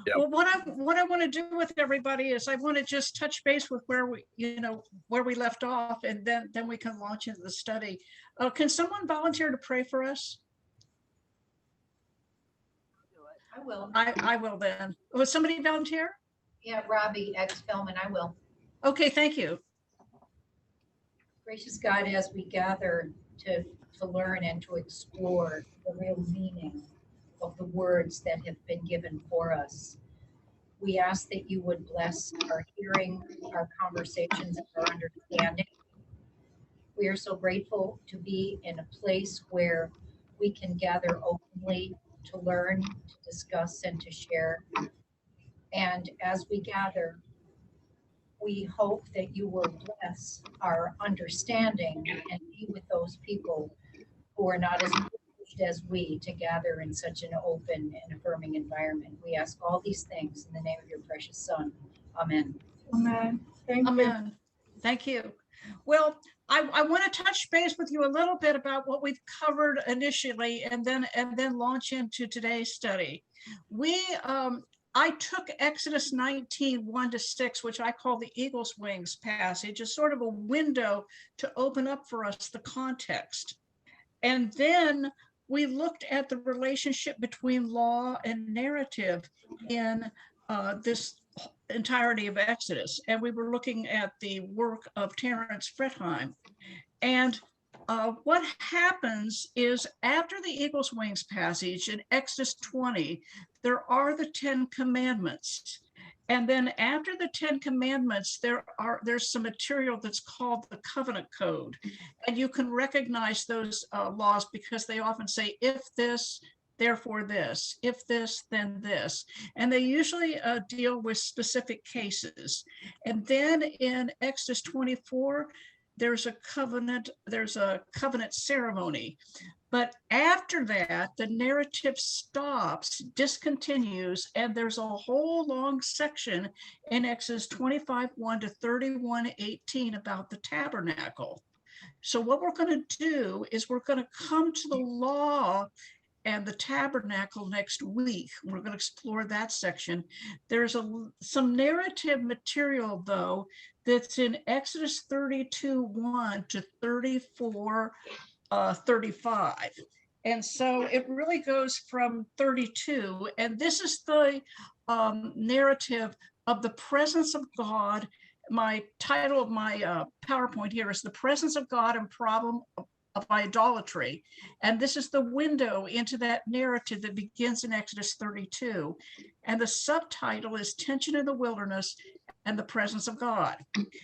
Yep. Well, what I want to do with everybody is I want to just touch base with where we left off, and then we can launch into the study. Can someone volunteer to pray for us? I will. I will then. Will somebody volunteer? Yeah, Robbie, ex-Philman, I will. Okay, thank you. Gracious God, as we gather to learn and to explore the real meaning of the words that have been given for us, we ask that you would bless our hearing, our conversations, and our understanding. We are so grateful to be in a place where we can gather openly to learn, to discuss, and to share. And as we gather, we hope that you will bless our understanding and be with those people who are not as privileged as we to gather in such an open and affirming environment. We ask all these things in the name of your precious Son. Amen. Amen. Thank you. Amen. Thank you. Well, I want to touch base with you a little bit about what we've covered initially, and then launch into today's study. I took Exodus 19, 1-6, which I call the eagle's wings passage, as sort of a window to open up for us the context. And then we looked at the relationship between law and narrative in this entirety of Exodus. And we were looking at the work of Terence Fretheim. And what happens is after the eagle's wings passage in Exodus 20, there are the 10 commandments. And then after the 10 commandments, there's some material that's called the covenant code. And you can recognize those laws because they often say, if this, therefore this, if this, then this. And they usually deal with specific cases. And then in Exodus 24, there's a covenant ceremony. But after that, the narrative stops, discontinues, and there's a whole long section in Exodus 25, 1 to 31, 18 about the tabernacle. So what we're going to do is we're going to come to the law and the tabernacle next week. We're going to explore that section. There's some narrative material, though, that's in Exodus 32, 1 to 34, 35. And so it really goes from 32. And this is the narrative of the presence of God. My title of my PowerPoint here is The Presence of God and Problem of Idolatry. And this is the window into that narrative that begins in Exodus 32. And the subtitle is Tension in the Wilderness and the Presence of God.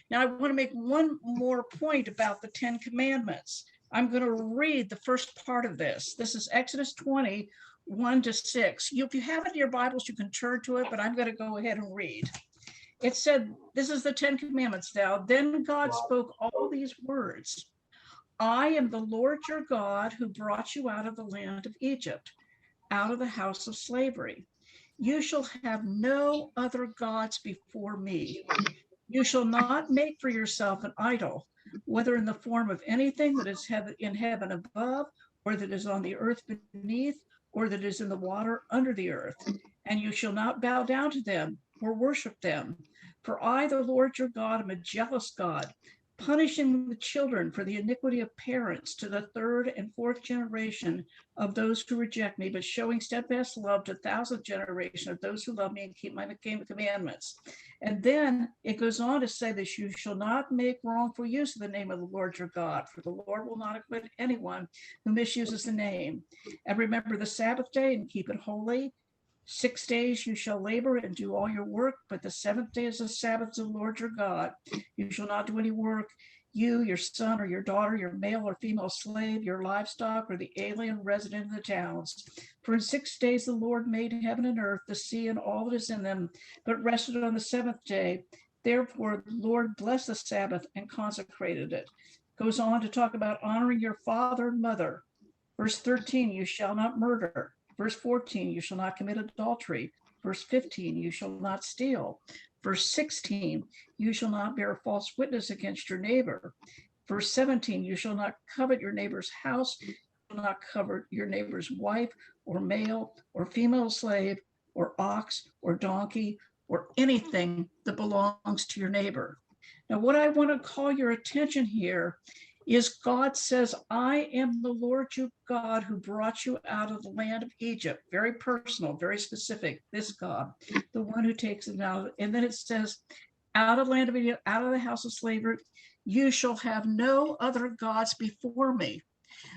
Now, I want to make one more point about the 10 Commandments. I'm going to read the first part of this. This is Exodus 20, 1 to 6. If you have it in your Bibles, you can turn to it, but I'm going to go ahead and read. It said, this is the 10 Commandments now. Then God spoke all these words. I am the Lord your God who brought you out of the land of Egypt, out of the house of slavery. You shall have no other gods before me. You shall not make for yourself an idol, whether in the form of anything that is in heaven above, or that is on the earth beneath, or that is in the water under the earth. And you shall not bow down to them or worship them. For I, the Lord your God, am a jealous God, punishing the children for the iniquity of parents to the third and fourth generation of those who reject me, but showing steadfast love to the thousandth generation of those who love me and keep my commandments. And then it goes on to say that you shall not make wrongful use of the name of the Lord your God, for the Lord will not acquit anyone who misuses the name. And remember the Sabbath day and keep it holy. 6 days you shall labor and do all your work, but the seventh day is the Sabbath of the Lord your God. You shall not do any work, you, your son or your daughter, your male or female slave, your livestock, or the alien resident in the towns. For in 6 days the Lord made heaven and earth, the sea and all that is in them, but rested on the seventh day. Therefore the Lord blessed the Sabbath and consecrated it. Goes on to talk about honoring your father and mother. Verse 13, you shall not murder. Verse 14, you shall not commit adultery. Verse 15, you shall not steal. Verse 16, you shall not bear false witness against your neighbor. Verse 17, you shall not covet your neighbor's house, you shall not covet your neighbor's wife or male or female slave or ox or donkey or anything that belongs to your neighbor. Now, what I want to call your attention here is God says, I am the Lord your God who brought you out of the land of Egypt. Very personal, very specific. This God, the one who takes it out. And then it says, out of the land of Egypt, out of the house of slavery, you shall have no other gods before me.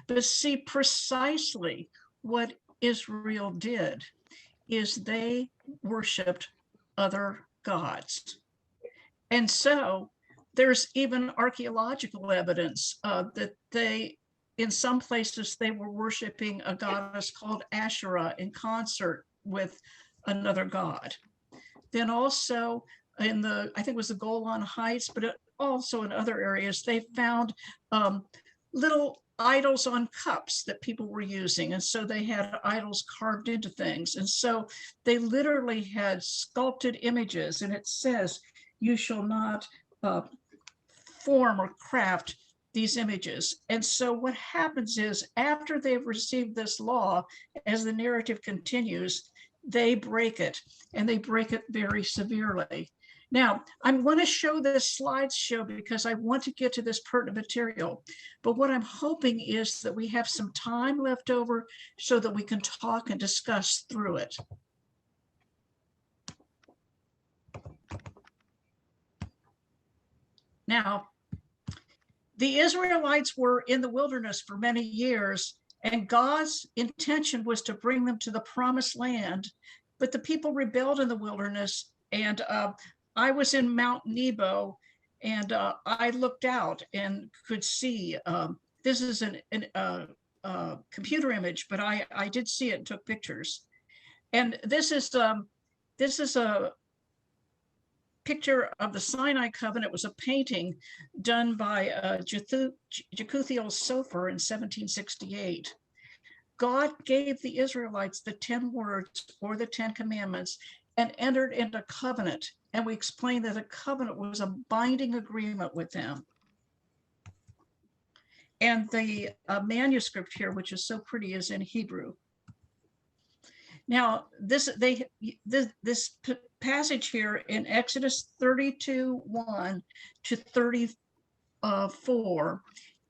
But see, precisely what Israel did is they worshiped other gods. And so there's even archaeological evidence that they, in some places, they were worshiping a goddess called Asherah in concert with another god. Then also in the, I think it was the Golan Heights, but also in other areas, they found little idols on cups that people were using. And so they had idols carved into things. And so they literally had sculpted images. And it says, you shall not form or craft these images. And so what happens is, after they've received this law, as the narrative continues, they break it, and they break it very severely. Now, I'm going to show this slideshow because I want to get to this pertinent material. But what I'm hoping is that we have some time left over so that we can talk and discuss through it. Now, the Israelites were in the wilderness for many years, and God's intention was to bring them to the promised land. But the people rebelled in the wilderness, and I was in Mount Nebo, and I looked out and could see, this is a computer image, but I did see it and took pictures. And this is a picture of the Sinai Covenant. It was a painting done by Jekuthiel Sofer in 1768. God gave the Israelites the 10 words or the 10 commandments and entered into covenant. And we explained that a covenant was a binding agreement with them. And the manuscript here, which is so pretty, is in Hebrew. Now, this passage here in Exodus 32:1 to 34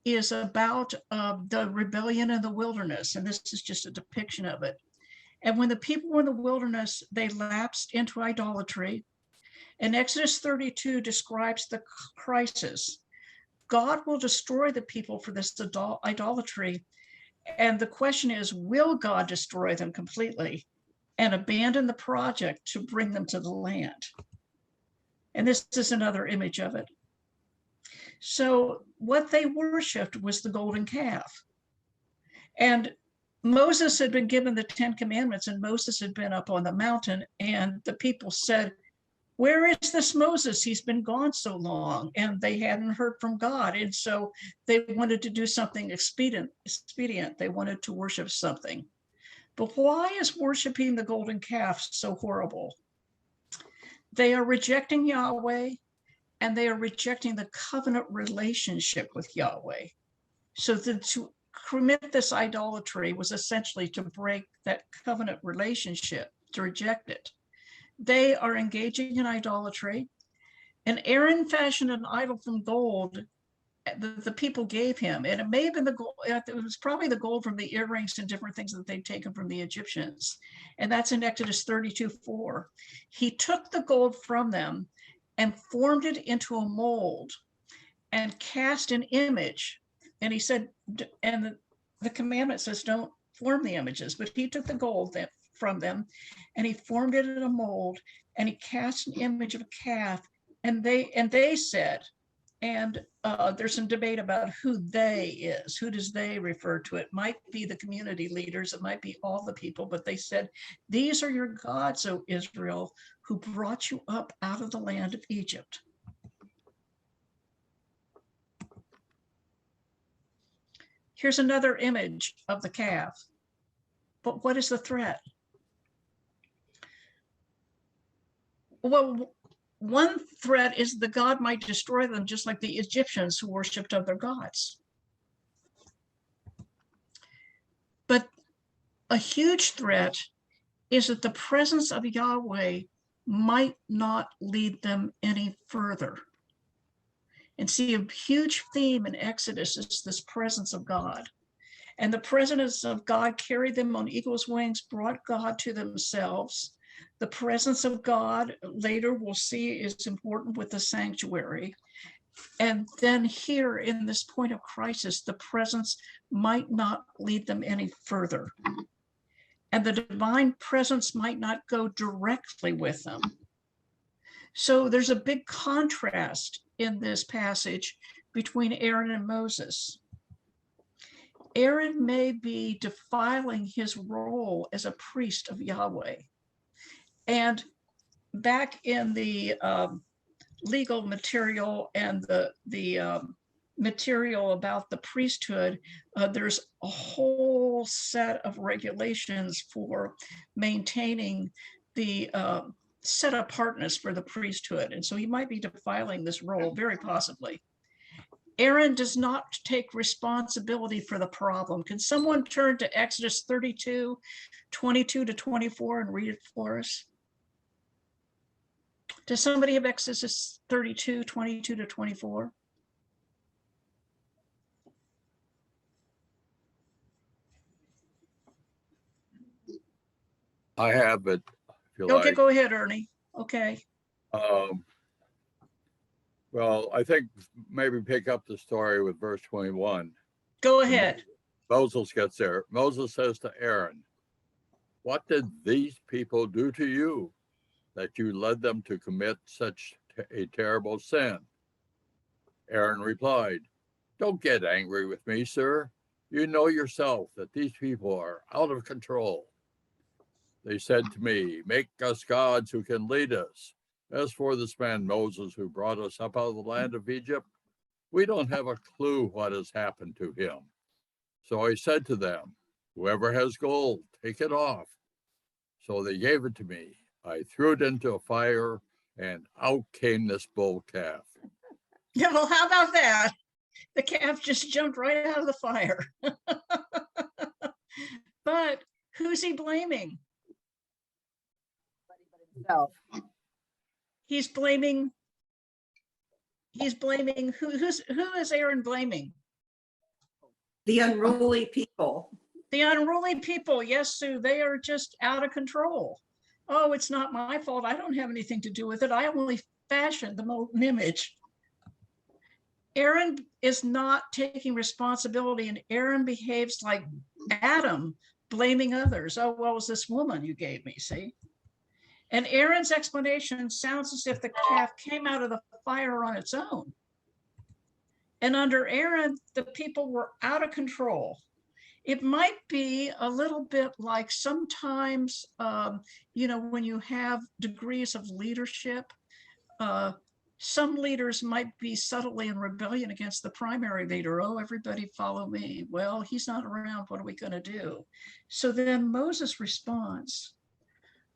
is about the rebellion in the wilderness, and this is just a depiction of it. And when the people were in the wilderness, they lapsed into idolatry. And Exodus 32 describes the crisis. God will destroy the people for this idolatry. And the question is, will God destroy them completely and abandon the project to bring them to the land? And this is another image of it. So what they worshiped was the golden calf. And Moses had been given the 10 commandments, and Moses had been up on the mountain, and the people said, where is this Moses? He's been gone so long, and they hadn't heard from God. And so they wanted to do something expedient. They wanted to worship something. But why is worshiping the golden calf so horrible? They are rejecting Yahweh, and they are rejecting the covenant relationship with Yahweh. So to commit this idolatry was essentially to break that covenant relationship, to reject it. They are engaging in idolatry, and Aaron fashioned an idol from gold that the people gave him. And it may have been the gold, it was probably the gold from the earrings and different things that they'd taken from the Egyptians. And that's in Exodus 32:4. He took the gold from them and formed it into a mold and cast an image. And he said, and the commandment says, don't form the images, but he took the gold from them and he formed it in a mold, and he cast an image of a calf. And they said, and there's some debate about who they is. Who does they refer to? It might be the community leaders, it might be all the people, but they said, these are your gods, O Israel, who brought you up out of the land of Egypt. Here's another image of the calf. But what is the threat? Well, one threat is the God might destroy them, just like the Egyptians who worshipped other gods. But a huge threat is that the presence of Yahweh might not lead them any further. And see, a huge theme in Exodus is this presence of God. And the presence of God carried them on eagle's wings, brought God to themselves. The presence of God, later we'll see, is important with the sanctuary. And then here in this point of crisis, the presence might not lead them any further. And the divine presence might not go directly with them. So there's a big contrast in this passage between Aaron and Moses. Aaron may be defiling his role as a priest of Yahweh. And back in the legal material and the material about the priesthood, there's a whole set of regulations for maintaining the set apartness for the priesthood. And so he might be defiling this role, very possibly. Aaron does not take responsibility for the problem. Can someone turn to Exodus 32, 22 to 24 and read it for us? Does somebody have Exodus 32, 22 to 24? I have it. Okay, go ahead, Ernie. Okay. Well, I think maybe pick up the story with verse 21. Go ahead. Moses gets there. Moses says to Aaron, "What did these people do to you that you led them to commit such a terrible sin?" Aaron replied, "Don't get angry with me, sir. You know yourself that these people are out of control. They said to me, 'Make us gods who can lead us.' As for this man Moses who brought us up out of the land of Egypt, we don't have a clue what has happened to him." So I said to them, "Whoever has gold, take it off." So they gave it to me. I threw it into a fire, and out came this bull calf. Yeah, well, how about that? The calf just jumped right out of the fire. But who's he blaming? Himself. He's blaming who is Aaron blaming? The unruly people. The unruly people. Yes, Sue, they are just out of control. Oh, it's not my fault. I don't have anything to do with it. I only fashioned the molten image. Aaron is not taking responsibility, and Aaron behaves like Adam, blaming others. Oh, well, it was this woman you gave me, see? And Aaron's explanation sounds as if the calf came out of the fire on its own. And under Aaron, the people were out of control. It might be a little bit like sometimes, when you have degrees of leadership, some leaders might be subtly in rebellion against the primary leader. Oh, everybody follow me. Well, he's not around. What are we going to do? So then Moses responds.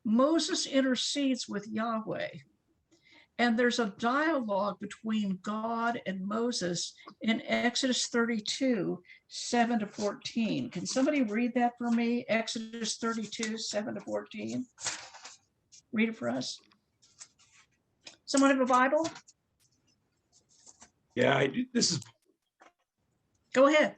Moses intercedes with Yahweh. And there's a dialogue between God and Moses in Exodus 32, 7 to 14. Can somebody read that for me? Exodus 32, 7 to 14. Read it for us. Someone have a Bible? Yeah, I do. This is, Go ahead.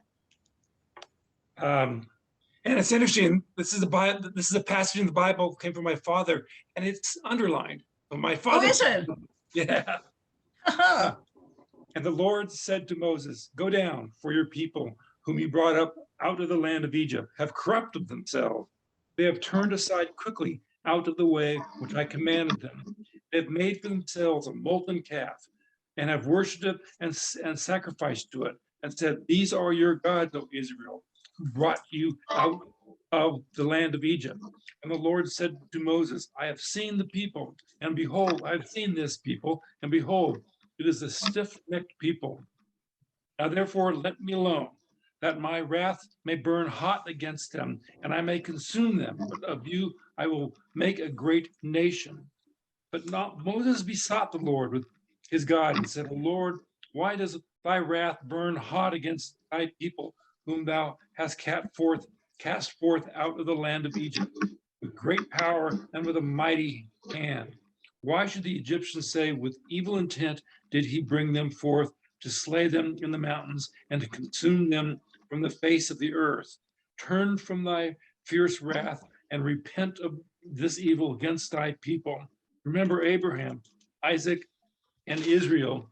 and it's interesting. This is a passage in the Bible, came from my father, and it's underlined. But my father. Oh, is it? Yeah. Uh-huh. And the Lord said to Moses, "Go down, for your people, whom you brought up out of the land of Egypt, have corrupted themselves. They have turned aside quickly out of the way which I commanded them. They have made for themselves a molten calf, and have worshipped it and sacrificed to it, and said, 'These are your gods, O Israel, who brought you out of the land of Egypt.' And the Lord said to Moses, 'I have seen the people, and behold, I have seen this people, and behold, it is a stiff-necked people. Now therefore let me alone, that my wrath may burn hot against them, and I may consume them. But of you I will make a great nation.' But not Moses besought the Lord with his God and said, 'O Lord, why does thy wrath burn hot against thy people, whom thou hast cast forth out of the land of Egypt? with great power and with a mighty hand. Why should the Egyptians say, with evil intent did he bring them forth to slay them in the mountains and to consume them from the face of the earth? Turn from thy fierce wrath and repent of this evil against thy people. Remember Abraham, Isaac, and Israel,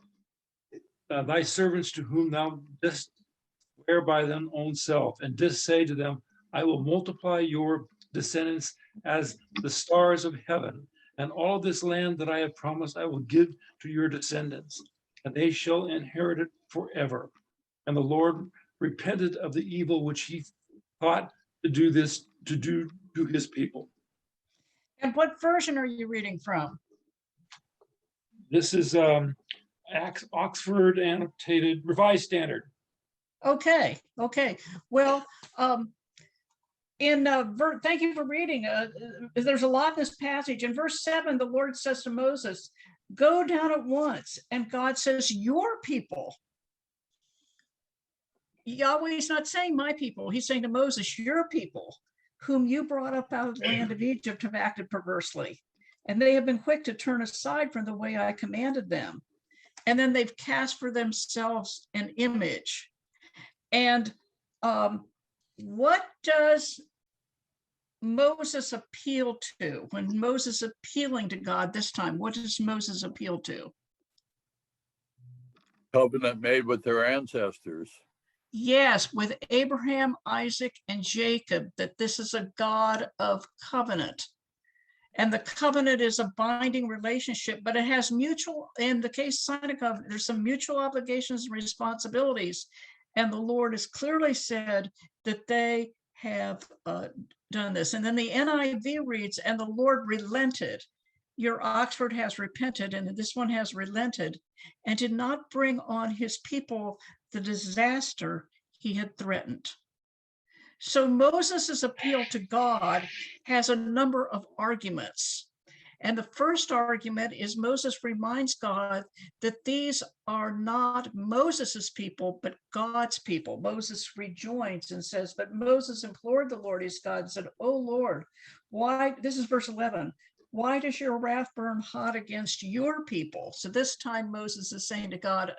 thy servants to whom thou didst swear by thine own self, and didst say to them, I will multiply your descendants as the stars of heaven, and all this land that I have promised I will give to your descendants, and they shall inherit it forever. And the Lord repented of the evil which he thought to do to his people. And what version are you reading from? This is Oxford Annotated Revised Standard. Okay. Well, thank you for reading. There's a lot in this passage. In verse 7, the Lord says to Moses, go down at once. And God says, your people. Yahweh's not saying my people. He's saying to Moses, your people, whom you brought up out of the land of Egypt, have acted perversely. And they have been quick to turn aside from the way I commanded them. And then they've cast for themselves an image. And what does Moses appeal to? When Moses is appealing to God this time, what does Moses appeal to? Covenant made with their ancestors. Yes, with Abraham, Isaac, and Jacob, that this is a God of covenant. And the covenant is a binding relationship, but it has mutual, in the case of Sinai Covenant, there's some mutual obligations and responsibilities. And the Lord has clearly said that they have done this. And then the NIV reads, and the Lord relented. Your Oxford has repented, and this one has relented, and did not bring on his people the disaster he had threatened. So Moses's appeal to God has a number of arguments. And the first argument is Moses reminds God that these are not Moses's people, but God's people. Moses rejoins and says, but Moses implored the Lord his God and said, oh Lord, why, this is verse 11, why does your wrath burn hot against your people? So this time Moses is saying to God,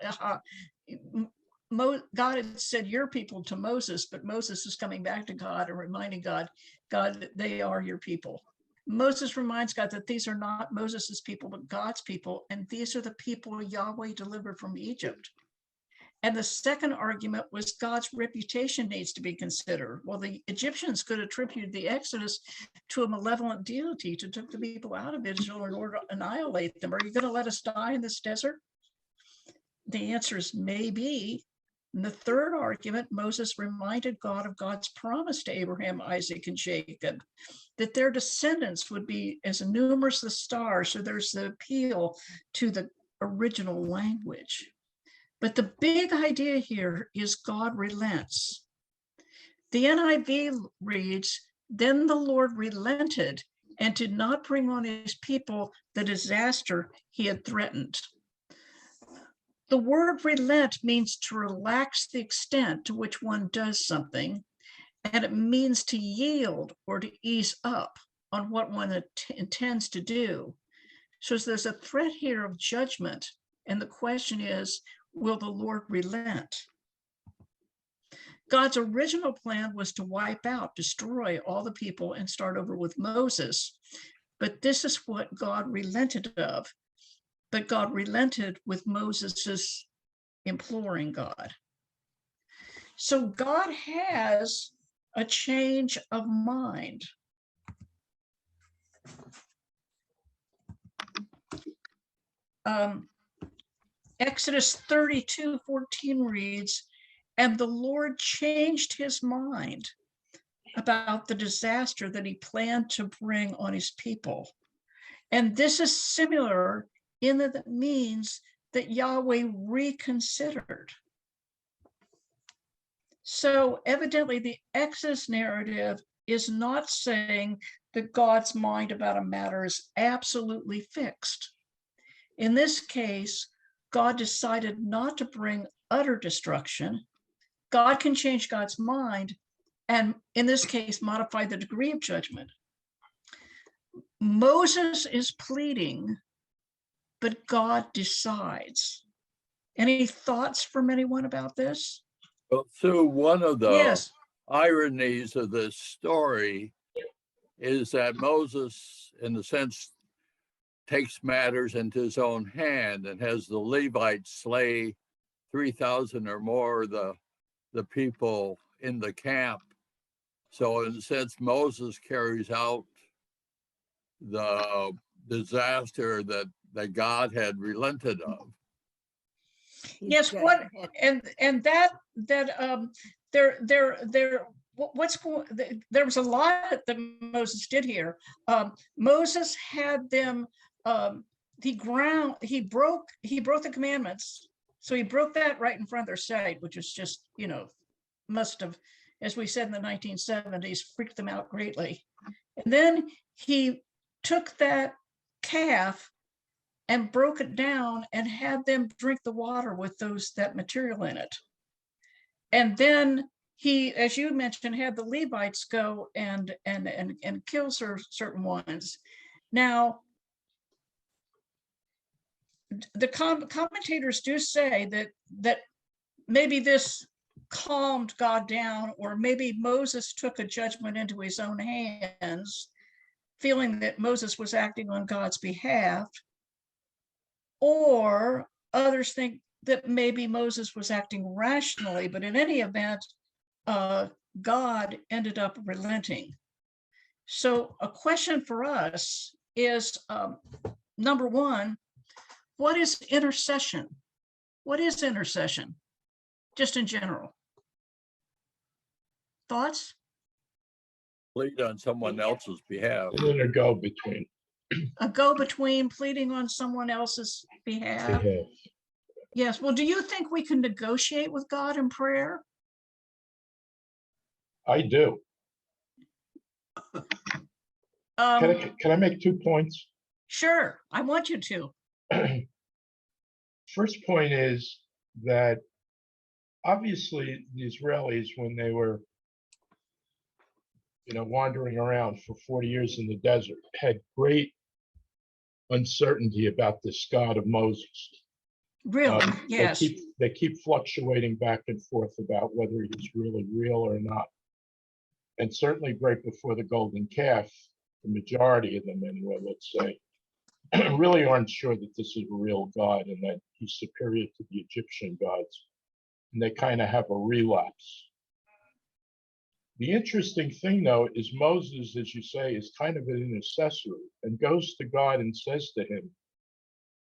God had said your people to Moses, but Moses is coming back to God and reminding God, that they are your people. Moses reminds God that these are not Moses's people, but God's people, and these are the people Yahweh delivered from Egypt. And the second argument was God's reputation needs to be considered. Well, the Egyptians could attribute the Exodus to a malevolent deity to took the people out of Israel in order to annihilate them. Are you going to let us die in this desert? The answer is maybe. In the third argument, Moses reminded God of God's promise to Abraham, Isaac, and Jacob, that their descendants would be as numerous as the stars. So there's the appeal to the original language. But the big idea here is God relents. The NIV reads, then the Lord relented and did not bring on his people the disaster he had threatened. The word relent means to relax the extent to which one does something, and it means to yield or to ease up on what one intends to do. So there's a threat here of judgment, and the question is, will the Lord relent? God's original plan was to wipe out, destroy all the people and start over with Moses, but this is what God relented of. But God relented with Moses's imploring God. So God has a change of mind. Exodus 32:14 reads, and the Lord changed his mind about the disaster that he planned to bring on his people. And this is similar in that it means that Yahweh reconsidered. So evidently the Exodus narrative is not saying that God's mind about a matter is absolutely fixed. In this case, God decided not to bring utter destruction. God can change God's mind, and in this case, modify the degree of judgment. Moses is pleading, but God decides. Any thoughts from anyone about this? Well, Sue, one of the Yes. ironies of this story is that Moses, in a sense, takes matters into his own hand and has the Levites slay 3,000 or more of the people in the camp. So in a sense, Moses carries out the disaster that God had relented of. Yes, what and that what's going there was a lot that Moses did here. Moses had them he broke the commandments, so he broke that right in front of their sight, which is just, must have, as we said in the 1970s, freaked them out greatly. And then he took that calf and broke it down and had them drink the water with that material in it. And then he, as you mentioned, had the Levites go and kill certain ones. Now, the commentators do say that maybe this calmed God down, or maybe Moses took a judgment into his own hands, feeling that Moses was acting on God's behalf. Or others think that maybe Moses was acting rationally, but in any event, God ended up relenting. So a question for us is, number one, what is intercession? What is intercession? Just in general. Thoughts? Plead on someone else's behalf. And then a go-between. A go-between, pleading on someone else's behalf. Yes. Well, do you think we can negotiate with God in prayer? I do. Can I make 2 points? Sure, I want you to. First point is that obviously the Israelis, when they were, wandering around for 40 years in the desert, had great uncertainty about this God of Moses. Really? Yes. They keep fluctuating back and forth about whether he's really real or not. And certainly right before the golden calf, the majority of them anyway, let's say, really aren't sure that this is a real God and that he's superior to the Egyptian gods. And they kind of have a relapse. The interesting thing, though, is Moses, as you say, is kind of an intercessor and goes to God and says to him,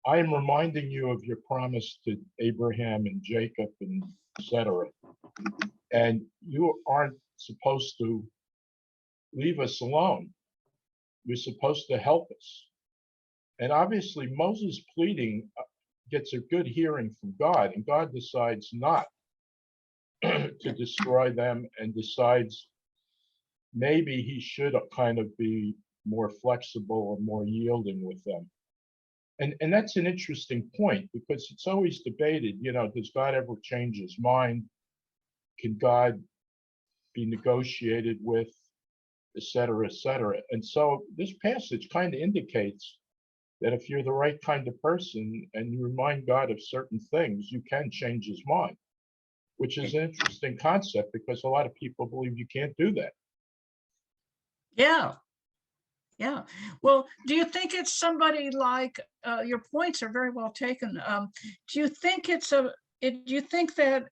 I am reminding you of your promise to Abraham and Jacob and etc. And you aren't supposed to leave us alone. You're supposed to help us. And obviously Moses pleading gets a good hearing from God, and God decides not to destroy them and decides maybe he should kind of be more flexible and more yielding with them. And that's an interesting point, because it's always debated, does God ever change his mind? Can God be negotiated with, et cetera, et cetera? And so this passage kind of indicates that if you're the right kind of person and you remind God of certain things, you can change his mind, which is an interesting concept because a lot of people believe you can't do that. Yeah. Yeah. Well, do you think it's somebody like, your points are very well taken. Do you think do you think that,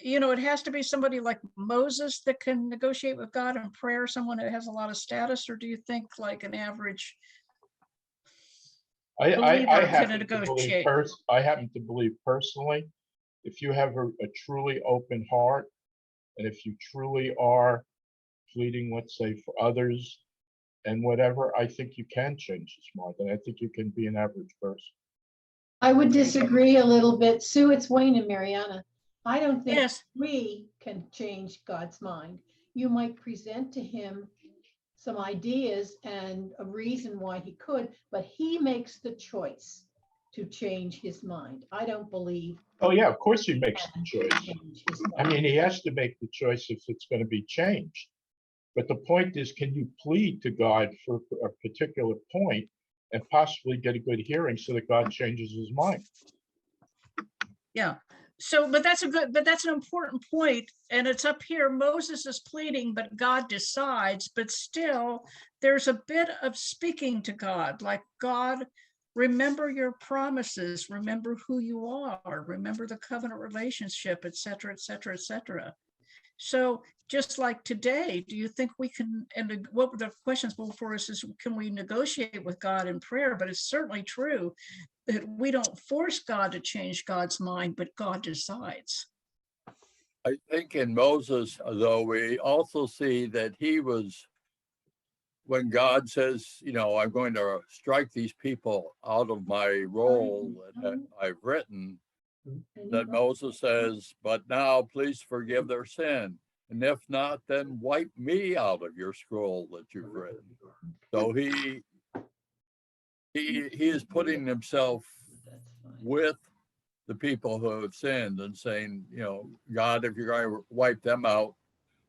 it has to be somebody like Moses that can negotiate with God in prayer, someone that has a lot of status, or do you think like an average I believer can happen negotiate? I happen to believe personally, if you have a truly open heart, and if you truly are pleading, let's say, for others and whatever, I think you can change his mind, and I think you can be an average person. I would disagree a little bit. Sue, it's Wayne and Mariana. I don't think Yes. we can change God's mind. You might present to him some ideas and a reason why he could, but he makes the choice to change his mind. I don't believe. Oh yeah, of course he makes the choice. Change his I mind. mean, he has to make the choice if it's going to be changed. But the point is, can you plead to God for a particular point and possibly get a good hearing so that God changes his mind? Yeah. So, but that's an important point, and it's up here. Moses is pleading, but God decides. But still, there's a bit of speaking to God, like, God, remember your promises, remember who you are, remember the covenant relationship, et cetera, et cetera, et cetera. So just like today, do you think we can, and what the questions before us is, can we negotiate with God in prayer? But it's certainly true that we don't force God to change God's mind, but God decides. I think in Moses, though, we also see that he was, when God says, you know, I'm going to strike these people out of my roll that I've written, that Moses says, but now please forgive their sin. And if not, then wipe me out of your scroll that you've written. So he is putting himself with the people who have sinned and saying, you know, God, if you're going to wipe them out,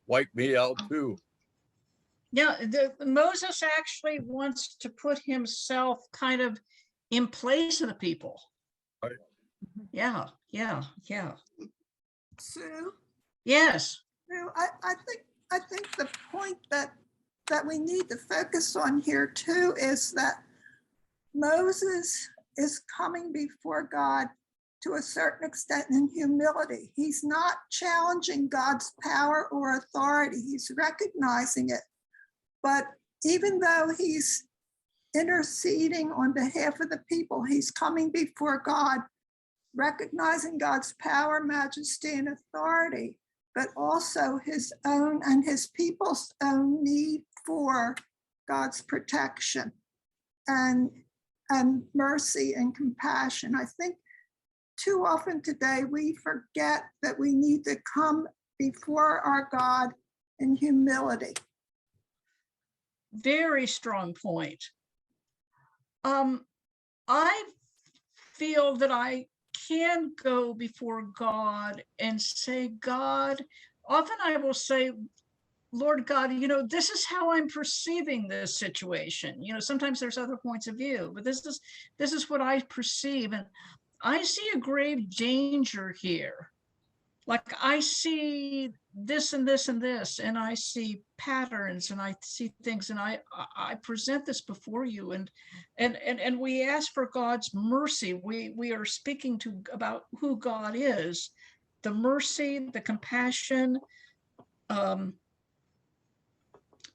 wipe me out too. Yeah, Moses actually wants to put himself kind of in place of the people. Right. Yeah. Sue, Yes. Sue, I think the point that we need to focus on here too is that Moses is coming before God to a certain extent in humility. He's not challenging God's power or authority. He's recognizing it. But even though he's interceding on behalf of the people, he's coming before God, recognizing God's power, majesty, and authority, but also his own and his people's own need for God's protection and mercy and compassion. I think too often today we forget that we need to come before our God in humility. Very strong point. I feel that I can go before God and say, God, often I will say, Lord God, you know, this is how I'm perceiving this situation. You know, sometimes there's other points of view, but this is what I perceive. And I see a grave danger here. Like, I see this and this and this, and I see patterns, and I see things, and I present this before you, and we ask for God's mercy. We are speaking about who God is, the mercy, the compassion.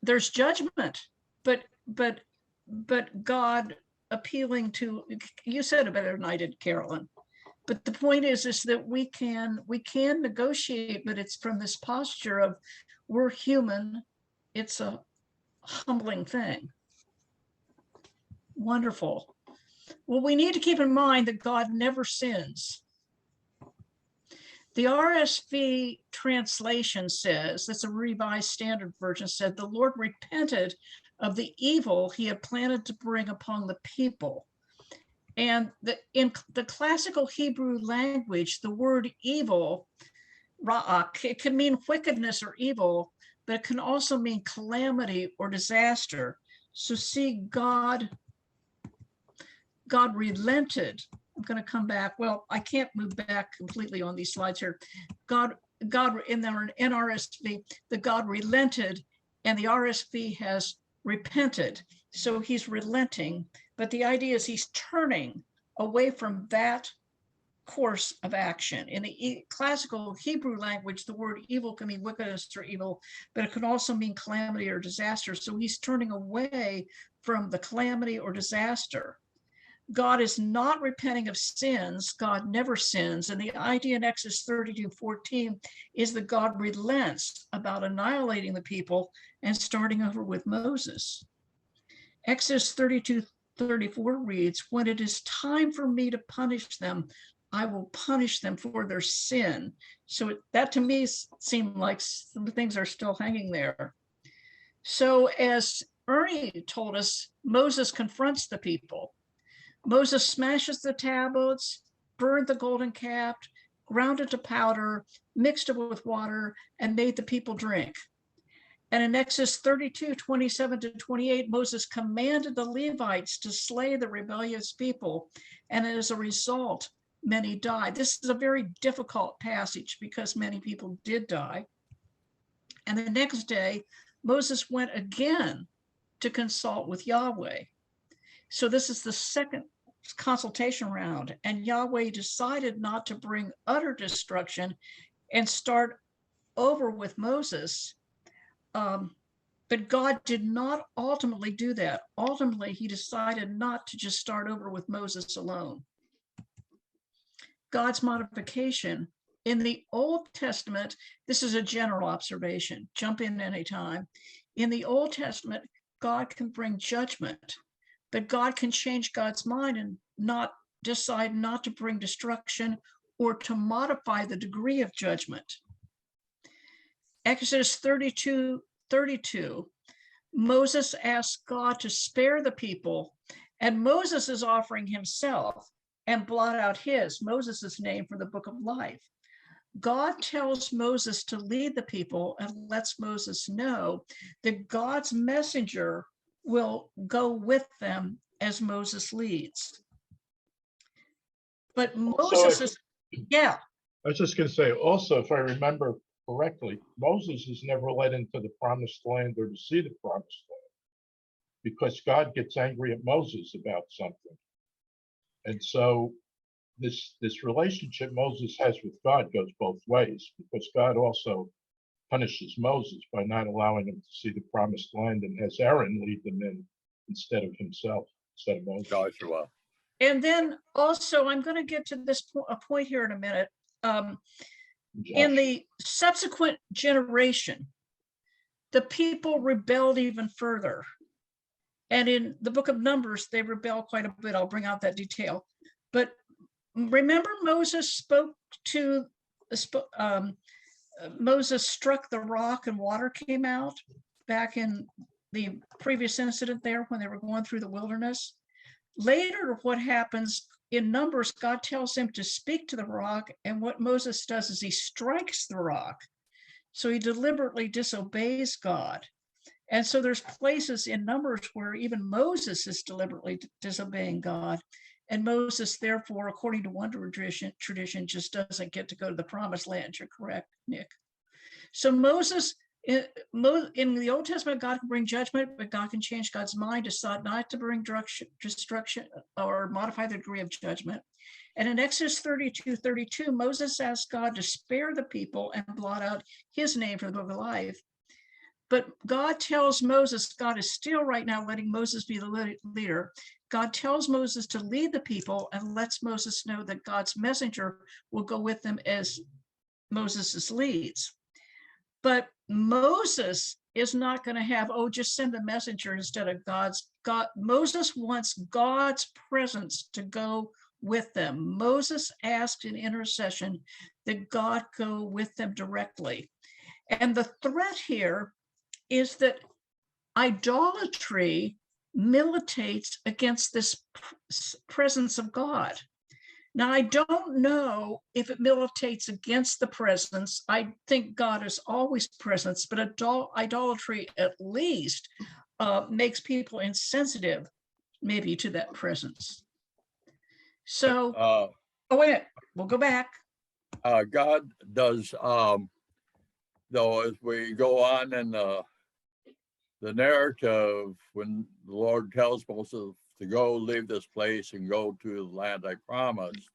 There's judgment, but God appealing to, you said it better than I did, Carolyn. But the point is that we can negotiate, but it's from this posture of, we're human. It's a humbling thing. Wonderful. Well, we need to keep in mind that God never sins. The RSV translation says, that's a Revised Standard Version, said, the Lord repented of the evil he had planned to bring upon the people. And in the classical Hebrew language, the word evil, ra'ak, it can mean wickedness or evil, but it can also mean calamity or disaster. So see, God relented. I'm going to come back. Well, I can't move back completely on these slides here. God in the NRSV, the God relented, and the RSV has repented. So he's relenting, but the idea is he's turning away from that course of action. In the classical Hebrew language, the word evil can mean wickedness or evil, but it can also mean calamity or disaster. So he's turning away from the calamity or disaster. God is not repenting of sins. God never sins. And the idea in Exodus 32:14 is that God relents about annihilating the people and starting over with Moses. Exodus 32:34 reads, when it is time for me to punish them, I will punish them for their sin. So that to me seemed like some things are still hanging there. So as Ernie told us, Moses confronts the people. Moses smashes the tablets, burned the golden calf, ground it to powder, mixed it with water, and made the people drink. And in Exodus 32, 27 to 28, Moses commanded the Levites to slay the rebellious people. And as a result, many died. This is a very difficult passage because many people did die. And the next day, Moses went again to consult with Yahweh. So this is the second consultation round, and Yahweh decided not to bring utter destruction and start over with Moses. But God did not ultimately do that. Ultimately, he decided not to just start over with Moses alone. God's modification in the Old Testament, this is a general observation, jump in anytime. In the Old Testament, God can bring judgment, but God can change God's mind and not decide not to bring destruction or to modify the degree of judgment. Exodus 32:32, Moses asked God to spare the people, and Moses is offering himself and blot out Moses's name from the book of life. God tells Moses to lead the people and lets Moses know that God's messenger will go with them as Moses leads. But Moses is, yeah. I was just going to say, also, if I remember correctly, Moses is never led into the promised land or to see the promised land because God gets angry at Moses about something. And so this relationship Moses has with God goes both ways, because God also punishes Moses by not allowing him to see the promised land and has Aaron lead them in instead of himself, instead of Moses. Joshua. And then also, I'm going to get to this a point here in a minute. In the subsequent generation, the people rebelled even further. And in the book of Numbers, they rebel quite a bit. I'll bring out that detail. But remember, Moses spoke to, Moses struck the rock and water came out back in the previous incident there when they were going through the wilderness. Later, what happens in Numbers, God tells him to speak to the rock, and what Moses does is he strikes the rock. So he deliberately disobeys God. And so there's places in Numbers where even Moses is deliberately disobeying God. And Moses, therefore, according to one tradition, just doesn't get to go to the promised land. You're correct, Nick. So Moses, in the Old Testament, God can bring judgment, but God can change God's mind, decide not to bring destruction or modify the degree of judgment. And in Exodus 32:32, Moses asked God to spare the people and blot out his name from the book of life. But God tells Moses, God is still right now letting Moses be the leader. God tells Moses to lead the people and lets Moses know that God's messenger will go with them as Moses leads. But Moses is not going to have, just send the messenger instead of God's. Moses wants God's presence to go with them. Moses asked in intercession that God go with them directly. And the threat here is that idolatry militates against this presence of God. Now, I don't know if it militates against the presence. I think God is always present, but idolatry at least makes people insensitive, maybe, to that presence. So, wait a minute, we'll go back. God does, though, as we go on in the narrative, when the Lord tells Moses to go leave this place and go to the land I promised,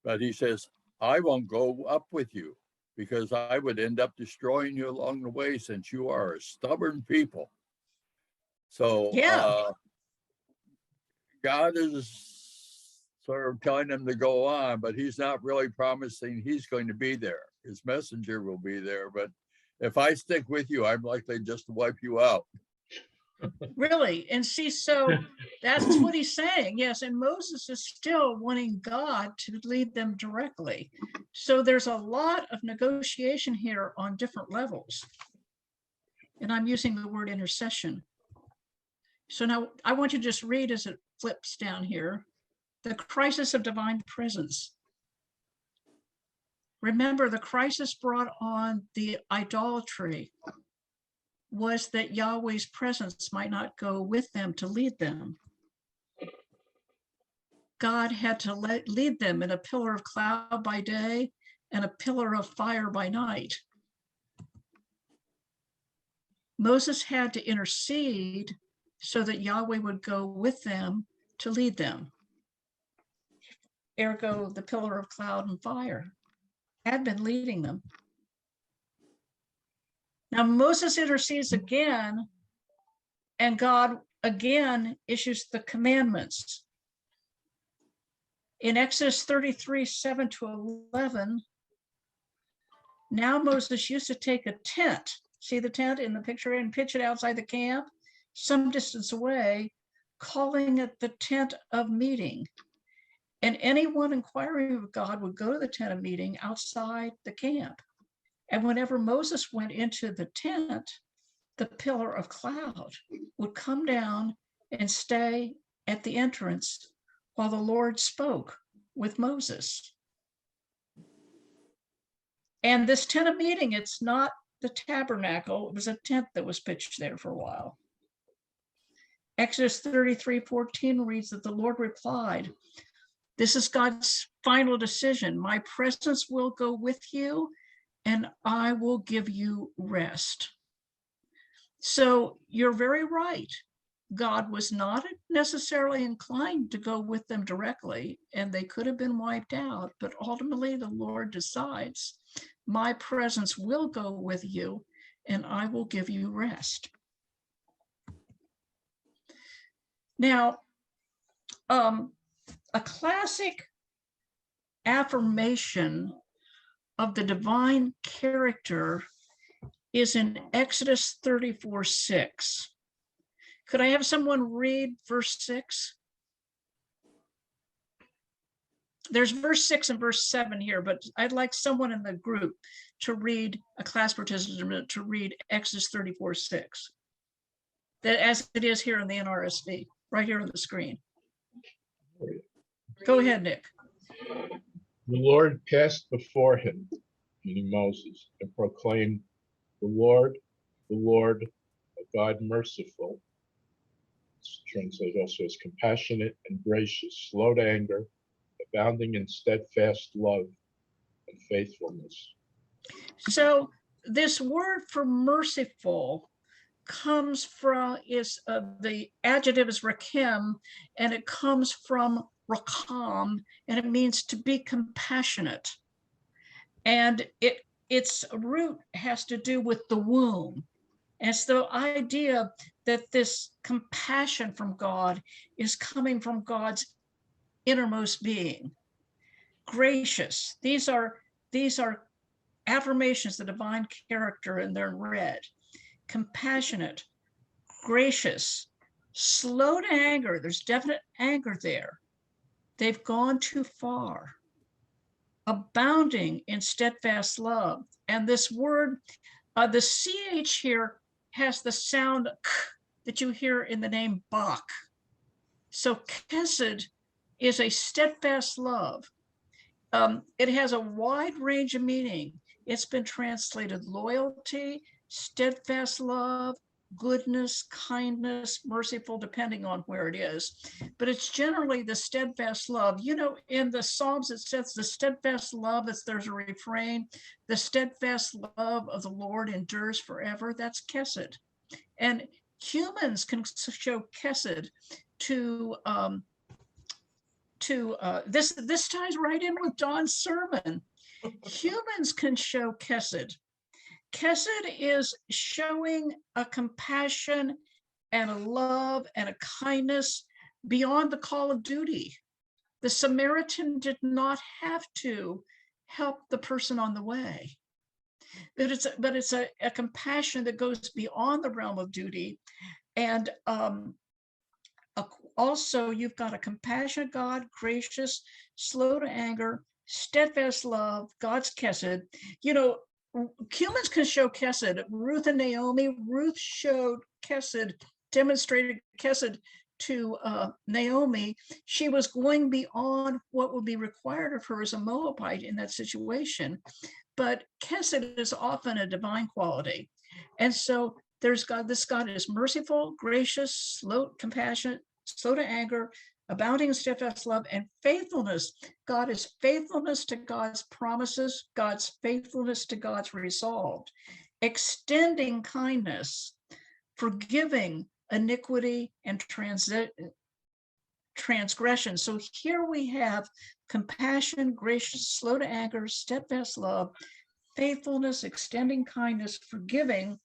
but he says, I won't go up with you because I would end up destroying you along the way, since you are a stubborn people. So God is sort of telling him to go on, but he's not really promising he's going to be there. His messenger will be there, but if I stick with you, I'm likely just to wipe you out. Really? And see, so that's what he's saying. Yes. And Moses is still wanting God to lead them directly. So there's a lot of negotiation here on different levels. And I'm using the word intercession. So now I want you to just read as it flips down here, the crisis of divine presence. Remember, the crisis brought on the idolatry. was that Yahweh's presence might not go with them to lead them. God had to lead them in a pillar of cloud by day and a pillar of fire by night. Moses had to intercede so that Yahweh would go with them to lead them. Ergo, the pillar of cloud and fire had been leading them. Now Moses intercedes again, and God again issues the commandments. In Exodus 33, 7-11, now Moses used to take a tent, see the tent in the picture, and pitch it outside the camp, some distance away, calling it the tent of meeting. And anyone inquiring of God would go to the tent of meeting outside the camp. And whenever Moses went into the tent, the pillar of cloud would come down and stay at the entrance while the Lord spoke with Moses. And this tent of meeting, it's not the tabernacle, it was a tent that was pitched there for a while. Exodus 33:14 reads that the Lord replied, this is God's final decision. My presence will go with you and I will give you rest. So you're very right. God was not necessarily inclined to go with them directly, and they could have been wiped out, but ultimately the Lord decides, my presence will go with you and I will give you rest. Now, a classic affirmation of the divine character is in Exodus 34:6. Could I have someone read verse 6? There's verse 6 and verse 7 here, but I'd like someone in the group to read, a class participant to read Exodus 34:6. That as it is here in the NRSV, right here on the screen. Go ahead, Nick. The Lord passed before him, meaning Moses, and proclaimed, the Lord, a God merciful. It's translated also as compassionate and gracious, slow to anger, abounding in steadfast love and faithfulness. So this word for merciful comes from, the adjective is rakim, and it comes from rakam, and it means to be compassionate. And its root has to do with the womb. And it's the idea that this compassion from God is coming from God's innermost being. Gracious. These are affirmations, the divine character, and they're in red. Compassionate, gracious, slow to anger. There's definite anger there. They've gone too far. Abounding in steadfast love. And this word, the CH here has the sound k that you hear in the name Bach. So chesed is a steadfast love. It has a wide range of meaning. It's been translated loyalty, steadfast love, goodness, kindness, merciful, depending on where it is. But it's generally the steadfast love. You know, in the Psalms, it says the steadfast love, there's a refrain, the steadfast love of the Lord endures forever. That's chesed. And humans can show chesed to this ties right in with Don's sermon. Humans can show chesed. Chesed is showing a compassion and a love and a kindness beyond the call of duty. The Samaritan did not have to help the person on the way. But it's a compassion that goes beyond the realm of duty. And also, you've got a compassionate God, gracious, slow to anger, steadfast love, God's chesed. You know, humans can show chesed. Ruth and Naomi, Ruth showed chesed, demonstrated chesed to Naomi. She was going beyond what would be required of her as a Moabite in that situation. But chesed is often a divine quality. And so There's God, this God is merciful, gracious, slow, compassionate, slow to anger, abounding in steadfast love and faithfulness. God is faithfulness to God's promises, God's faithfulness to God's resolve, extending kindness, forgiving iniquity and transgression. So here we have compassion, gracious, slow to anger, steadfast love, faithfulness, extending kindness, forgiving,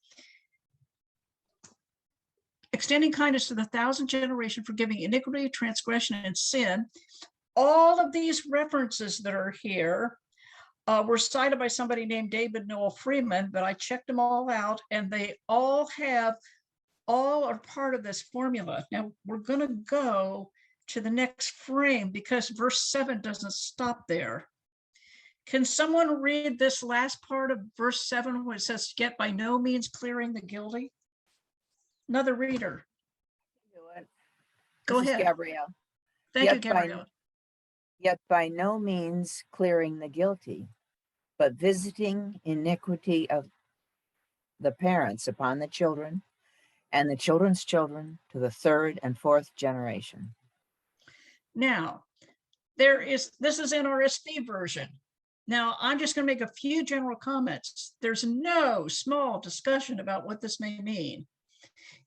extending kindness to the 1,000th generation, forgiving iniquity, transgression, and sin. All of these references that are here were cited by somebody named David Noel Freeman, but I checked them all out, and they all are part of this formula. Now we're going to go to the next frame because verse 7 doesn't stop there. Can someone read this last part of verse 7 where it says, yet by no means clearing the guilty? Another reader. Do it. Go This is ahead. Gabrielle. Thank you, Yet by- Gabrielle. Yet by no means clearing the guilty, but visiting iniquity of the parents upon the children and the children's children to the 3rd and 4th generation. Now, this is NRSV version. Now, I'm just going to make a few general comments. There's no small discussion about what this may mean.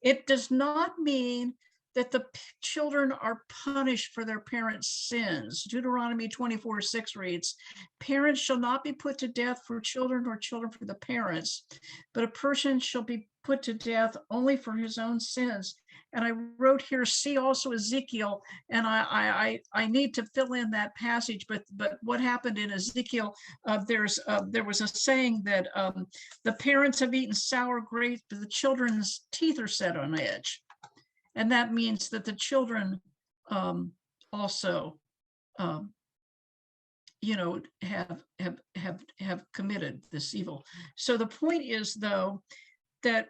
It does not mean that the children are punished for their parents' sins. Deuteronomy 24:6 reads, parents shall not be put to death for children or children for the parents, but a person shall be put to death only for his own sins. And I wrote here, see also Ezekiel, and I need to fill in that passage, but what happened in Ezekiel, there was a saying that the parents have eaten sour grapes, but the children's teeth are set on edge. And that means that the children also, have committed this evil. So the point is, though, that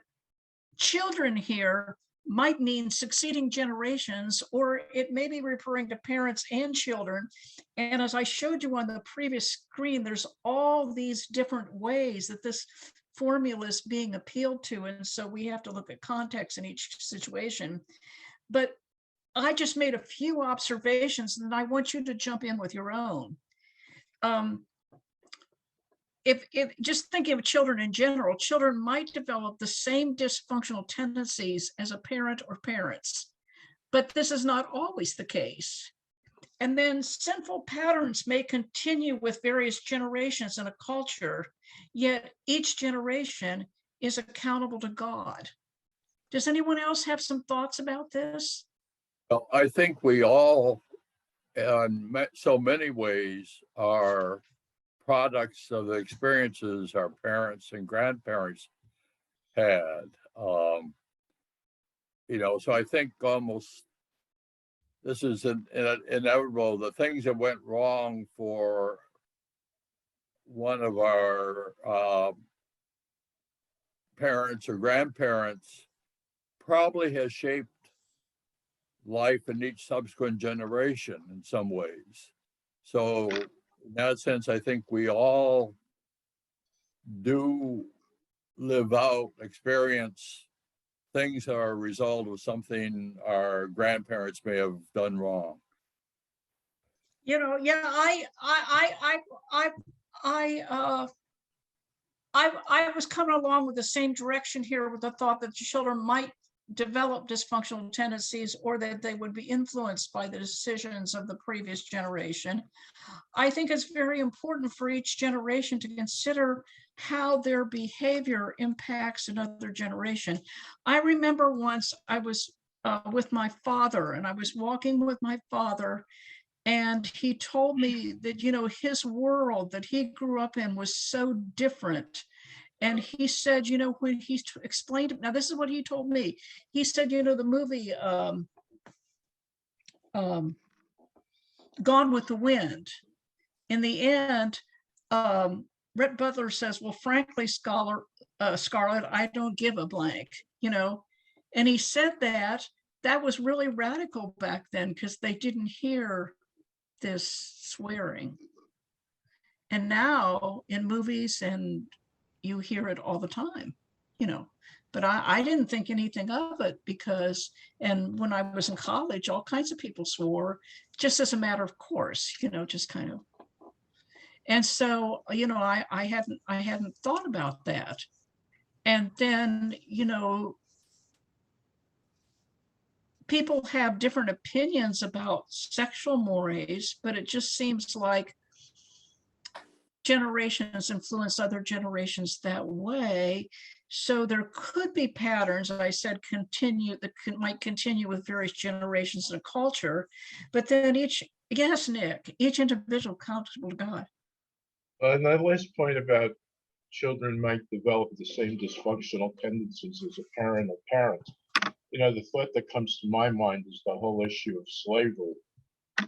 children here might mean succeeding generations, or it may be referring to parents and children. And as I showed you on the previous screen, there's all these different ways that this formula is being appealed to. And so we have to look at context in each situation. But I just made a few observations and I want you to jump in with your own. If just thinking of children in general, children might develop the same dysfunctional tendencies as a parent or parents, but this is not always the case. And then sinful patterns may continue with various generations in a culture, yet each generation is accountable to God. Does anyone else have some thoughts about this? Well, I think we all, in so many ways, are products of the experiences our parents and grandparents had. So I think almost this is inevitable. The things that went wrong for one of our parents or grandparents probably has shaped life in each subsequent generation in some ways. So in that sense, I think we all do live out, experience things that are a result of something our grandparents may have done wrong. I was coming along with the same direction here with the thought that children might develop dysfunctional tendencies or that they would be influenced by the decisions of the previous generation. I think it's very important for each generation to consider how their behavior impacts another generation. I remember once I was with my father and I was walking with my father, and he told me that, his world that he grew up in was so different. And he said, when he explained, now this is what he told me. He said, the movie Gone with the Wind, in the end, Rhett Butler says, well, frankly, Scarlett, I don't give a blank, and he said that was really radical back then because they didn't hear this swearing. And now in movies, and you hear it all the time, But I didn't think anything of it because, and when I was in college, all kinds of people swore just as a matter of course, just kind of. And so, I hadn't thought about that. And then, people have different opinions about sexual mores, but it just seems like generations influence other generations that way. So there could be patterns, I said, might continue with various generations in a culture, but then each individual accountable to God. And that last point about children might develop the same dysfunctional tendencies as a parent or parents. The thought that comes to my mind is the whole issue of slavery.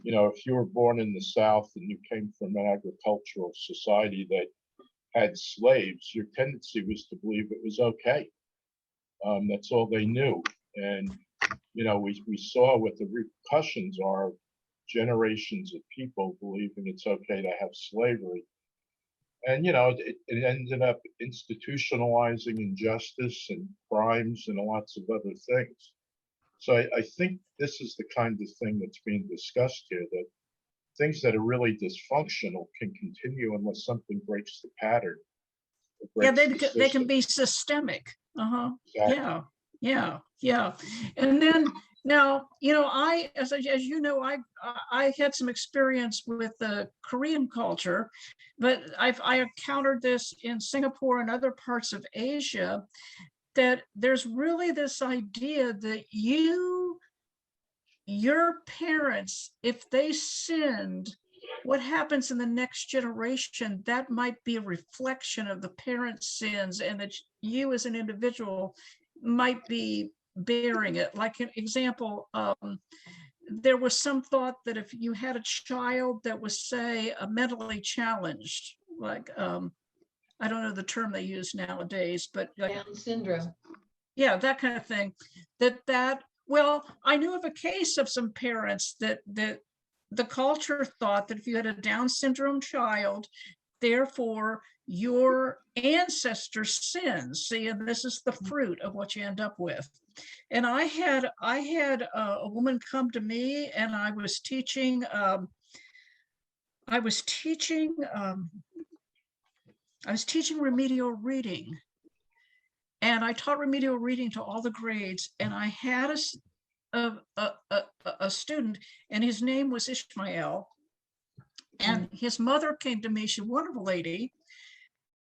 If you were born in the South and you came from an agricultural society that had slaves, your tendency was to believe it was okay. That's all they knew. And, we saw what the repercussions are of generations of people believing it's okay to have slavery. And, it ended up institutionalizing injustice and crimes and lots of other things. So I think this is the kind of thing that's being discussed here, that things that are really dysfunctional can continue unless something breaks the pattern. Yeah, they can be systemic. Exactly. Yeah. And then now, as you know, I had some experience with the Korean culture, but I encountered this in Singapore and other parts of Asia, that there's really this idea that your parents, if they sinned, what happens in the next generation, that might be a reflection of the parents' sins, and that you as an individual might be bearing it. Like an example, there was some thought that if you had a child that was, say, mentally challenged, like I don't know the term they use nowadays, but like Down syndrome. yeah, that kind of thing, well, I knew of a case of some parents that the culture thought that if you had a Down syndrome child, therefore your ancestors' sins, see, and this is the fruit of what you end up with. And I had a woman come to me, and I was teaching remedial reading. And I taught remedial reading to all the grades, and I had a student, and his name was Ishmael, and his mother came to me. She's a wonderful lady,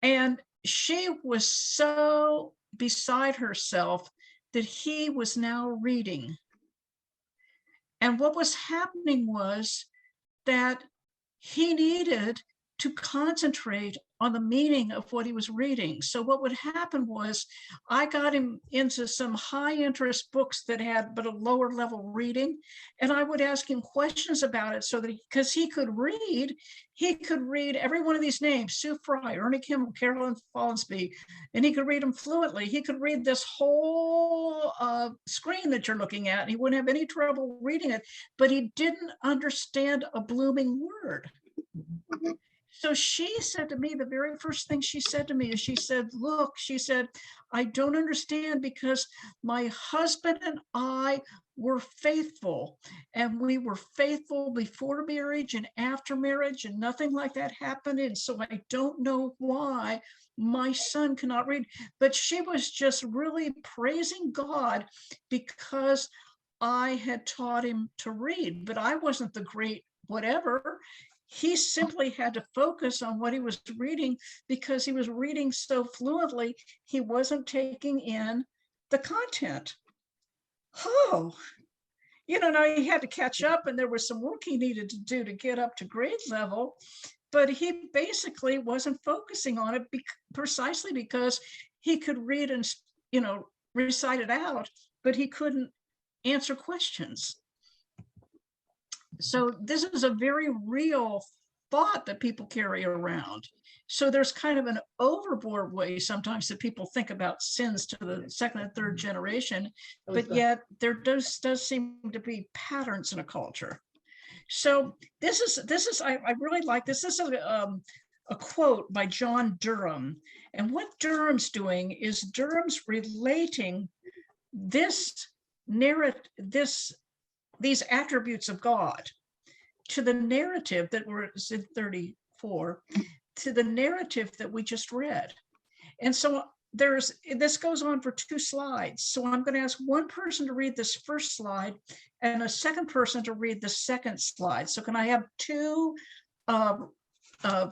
and she was so beside herself that he was now reading. And what was happening was that he needed to concentrate on the meaning of what he was reading. So what would happen was I got him into some high interest books that had but a lower level reading, and I would ask him questions about it, so that because he could read every one of these names: Sue Fry, Ernie Kimmel, Carolyn Follansbee, and he could read them fluently. He could read this whole screen that you're looking at, and he wouldn't have any trouble reading it, but he didn't understand a blooming word. So she said to me, the very first thing she said to me is, she said, look, she said, I don't understand, because my husband and I were faithful, and we were faithful before marriage and after marriage, and nothing like that happened. And so I don't know why my son cannot read. But she was just really praising God because I had taught him to read, but I wasn't the great whatever. He simply had to focus on what he was reading, because he was reading so fluently, he wasn't taking in the content. Oh, now he had to catch up, and there was some work he needed to do to get up to grade level, but he basically wasn't focusing on it precisely because he could read and, recite it out, but he couldn't answer questions. So this is a very real thought that people carry around. So there's kind of an overboard way sometimes that people think about sins to the second and third generation, but yet there does seem to be patterns in a culture. So this is I really like this. This is a quote by John Durham. And what Durham's doing is Durham's relating this narrative, these attributes of God to the narrative that was in 34, to the narrative that we just read. And so this goes on for 2 slides. So I'm going to ask one person to read this first slide and a second person to read the second slide. So can I have 2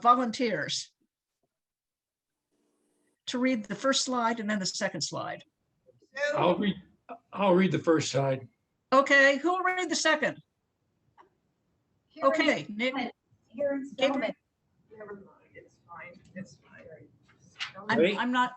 volunteers to read the first slide and then the second slide? I'll read the first side. Okay, who will read the second? Karen Okay, Nick. Spellman. Karen Gabriel? Spellman. Never mind, it's fine, it's fine. Ready? I'm not,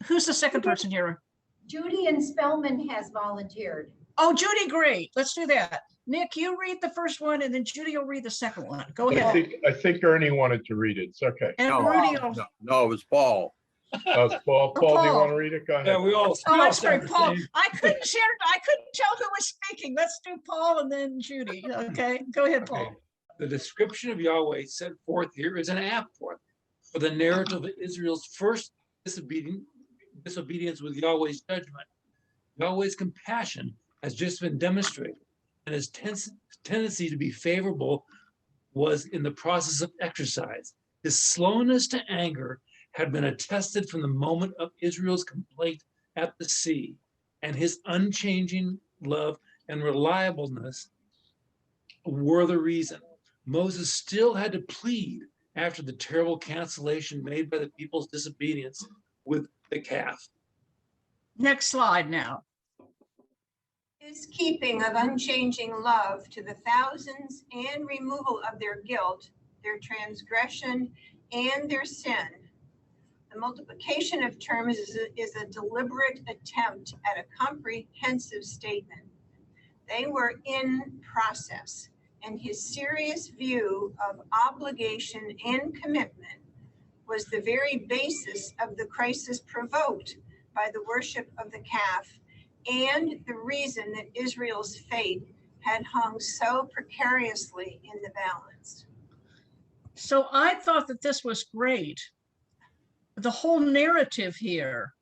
who's the second person here? Judy and Spellman has volunteered. Oh, Judy, great. Let's do that. Nick, you read the first one and then Judy will read the second one. Go I ahead. think Ernie wanted to read it. It's okay. And No, Rudy, will- no, it was Paul. Paul, do you Paul. want to read it? Go Yeah, ahead. we all. oh, we all I'm sorry, sound the Paul. same. I couldn't tell who was speaking. Let's do Paul and then Judy. Okay, go ahead, Paul. Okay. The description of Yahweh set forth here is an apporth for the narrative of Israel's first disobedience with Yahweh's judgment. Yahweh's compassion has just been demonstrated, and his tendency to be favorable was in the process of exercise. His slowness to anger had been attested from the moment of Israel's complaint at the sea, and his unchanging love and reliableness were the reason. Moses still had to plead after the terrible cancellation made by the people's disobedience with the calf. Next slide now. His keeping of unchanging love to the thousands and removal of their guilt, their transgression, and their sin. The multiplication of terms is a deliberate attempt at a comprehensive statement. They were in process, and his serious view of obligation and commitment was the very basis of the crisis provoked by the worship of the calf and the reason that Israel's fate had hung so precariously in the balance. So I thought that this was great. The whole narrative here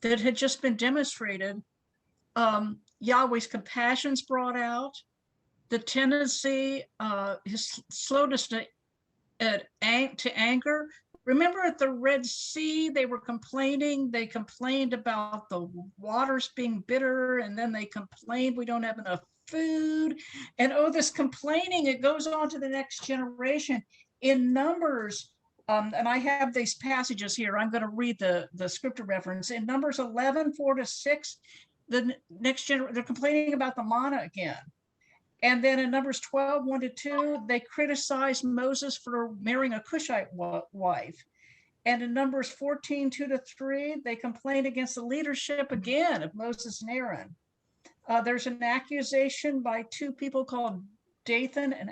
that had just been demonstrated, Yahweh's compassion's brought out, the tendency, his slowness to anger. Remember at the Red Sea, they were complaining. They complained about the waters being bitter, and then they complained we don't have enough food. And oh, this complaining, it goes on to the next generation. In Numbers, and I have these passages here. I'm going to read the scripture reference. In Numbers 11, 4-6, the next generation, they're complaining about the manna again. And then in Numbers 12, 1-2, they criticized Moses for marrying a Cushite wife. And in Numbers 14, 2-3, they complained against the leadership again of Moses and Aaron. There's an accusation by 2 people called Dathan and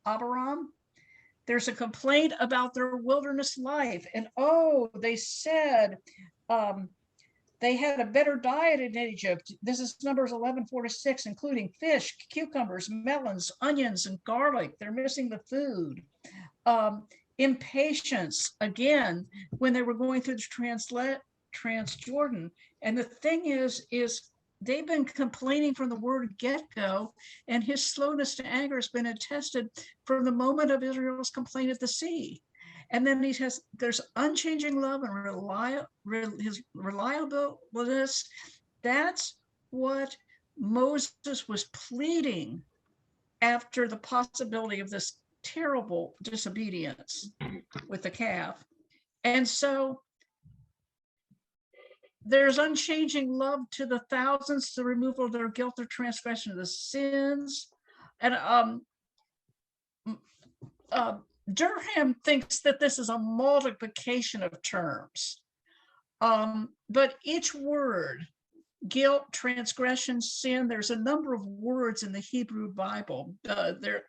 Abiram. There's a complaint about their wilderness life. And oh, they said, they had a better diet in Egypt. This is Numbers 11, 4-6, including fish, cucumbers, melons, onions, and garlic. They're missing the food. Impatience, again, when they were going through the Transjordan. And the thing is they've been complaining from the word get-go, and his slowness to anger has been attested from the moment of Israel's complaint at the sea. And then there's unchanging love and his reliableness. That's what Moses was pleading after the possibility of this terrible disobedience with the calf. And so there's unchanging love to the thousands, the removal of their guilt, their transgression of the sins. And Durham thinks that this is a multiplication of terms, but each word, guilt, transgression, sin, there's a number of words in the Hebrew Bible.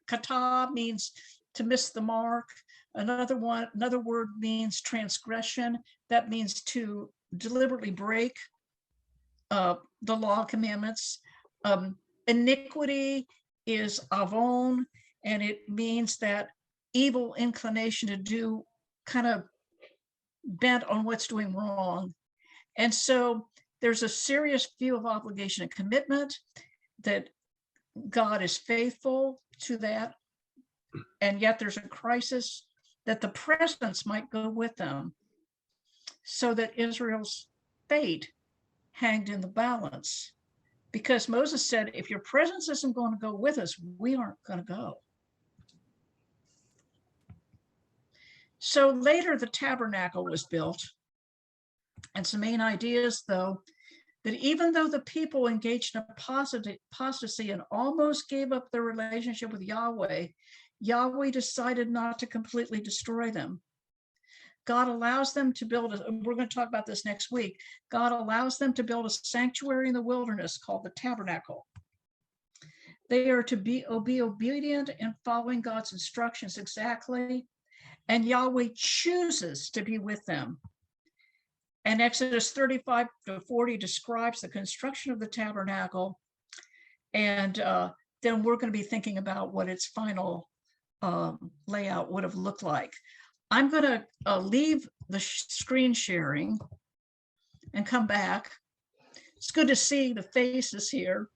Kata means to miss the mark. Another word means transgression. That means to deliberately break the law commandments. Iniquity is avon, and it means that evil inclination to do kind of bent on what's doing wrong. And so there's a serious view of obligation and commitment, that God is faithful to that. And yet there's a crisis that the presence might go with them, so that Israel's fate hanged in the balance. Because Moses said, if your presence isn't going to go with us, we aren't going to go. So later the tabernacle was built. And some main ideas, though, that even though the people engaged in apostasy and almost gave up their relationship with Yahweh, Yahweh decided not to completely destroy them. God allows them to build, we're going to talk about this next week, God allows them to build a sanctuary in the wilderness called the tabernacle. They are to be obedient and following God's instructions exactly, and Yahweh chooses to be with them. And Exodus 35 to 40 describes the construction of the tabernacle. And then we're going to be thinking about what its final layout would have looked like. I'm going to leave the screen sharing and come back. It's good to see the faces here.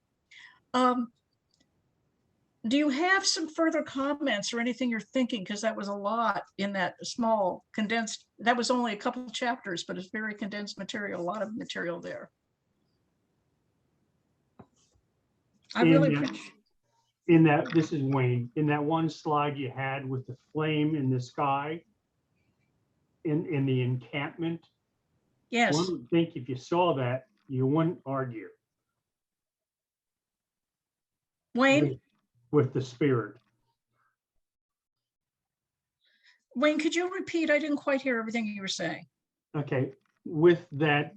Do you have some further comments or anything you're thinking? Because that was a lot in that small condensed, that was only a couple of chapters, but it's very condensed material, a lot of material there. I really appreciate. In that, this is Wayne, in that one slide you had with the flame in the sky, in the encampment. Yes. One would think if you saw that, you wouldn't argue. Wayne? With the spirit. Wayne, could you repeat? I didn't quite hear everything you were saying. Okay, with that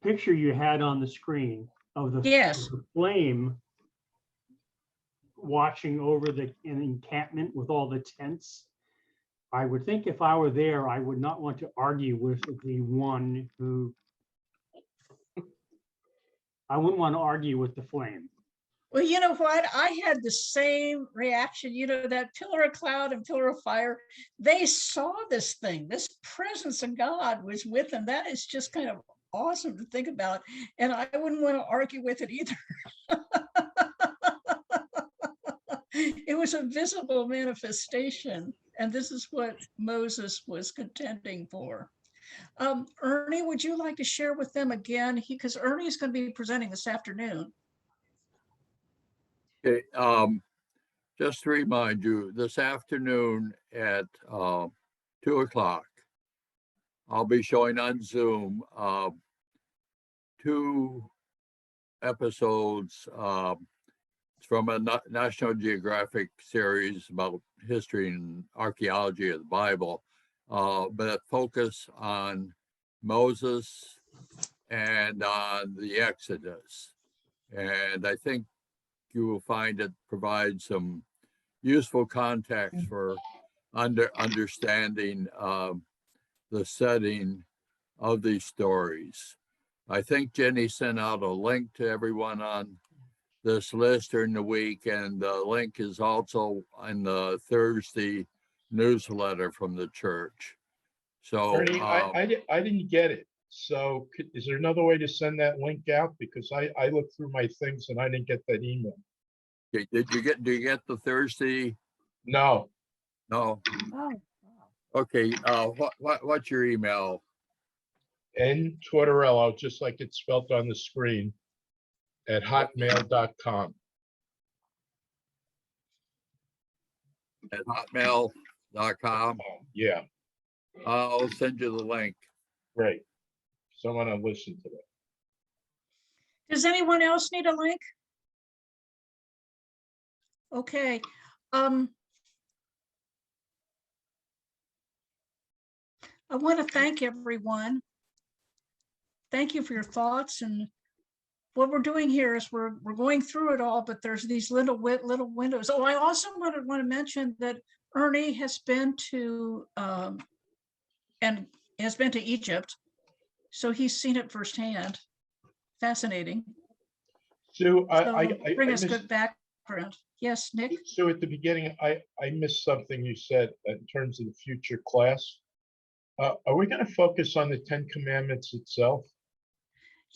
picture you had on the screen of the, yes, of the flame watching over the encampment with all the tents, I would think if I were there, I would not want to argue with the one who, I wouldn't want to argue with the flame. Well, you know what? I had the same reaction, you know, that pillar of cloud and pillar of fire. They saw this thing, this presence of God was with them. That is just kind of awesome to think about. And I wouldn't want to argue with it either. It was a visible manifestation. And this is what Moses was contending for. Ernie, would you like to share with them again? Because Ernie is going to be presenting this afternoon. Okay, just to remind you, this afternoon at 2 o'clock, I'll be showing on Zoom 2 episodes from a National Geographic series about history and archaeology of the Bible, but focus on Moses and on the Exodus. And I think you will find it provides some useful context for understanding the setting of these stories. I think Jenny sent out a link to everyone on this list during the week, and the link is also in the Thursday newsletter from the church. So Ernie, I didn't get it. So is there another way to send that link out? Because I looked through my things and I didn't get that email. okay, do you get the Thursday? No. No. Oh, Okay. What's your email? N Tortorello, just like it's spelled on the screen, at hotmail.com. At hotmail.com. Yeah, I'll send you the link. great. Someone will listen to that. Does anyone else need a link? Okay. I want to thank everyone. Thank you for your thoughts. And what we're doing here is we're going through it all, but there's these little windows. Oh, I also want to mention that Ernie has been to Egypt, so he's seen it firsthand. Fascinating. Sue, Bring us good background. Yes, Nick. Sue, at the beginning, I missed something you said in terms of the future class. Are we going to focus on the 10 Commandments itself?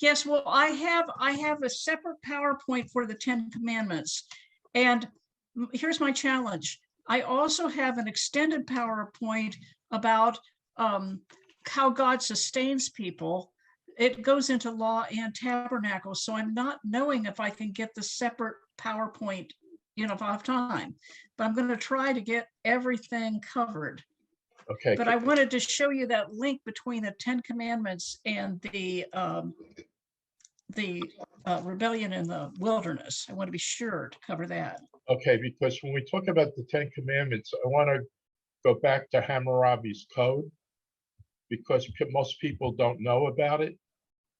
Yes, well, I have a separate PowerPoint for the 10 Commandments. And here's my challenge. I also have an extended PowerPoint about how God sustains people. It goes into law and tabernacle. So I'm not knowing if I can get the separate PowerPoint, if I have time, but I'm going to try to get everything covered. Okay. But I wanted to show you that link between the 10 Commandments and the rebellion in the wilderness. I want to be sure to cover that. Okay, because when we talk about the 10 Commandments, I want to go back to Hammurabi's code, because most people don't know about it.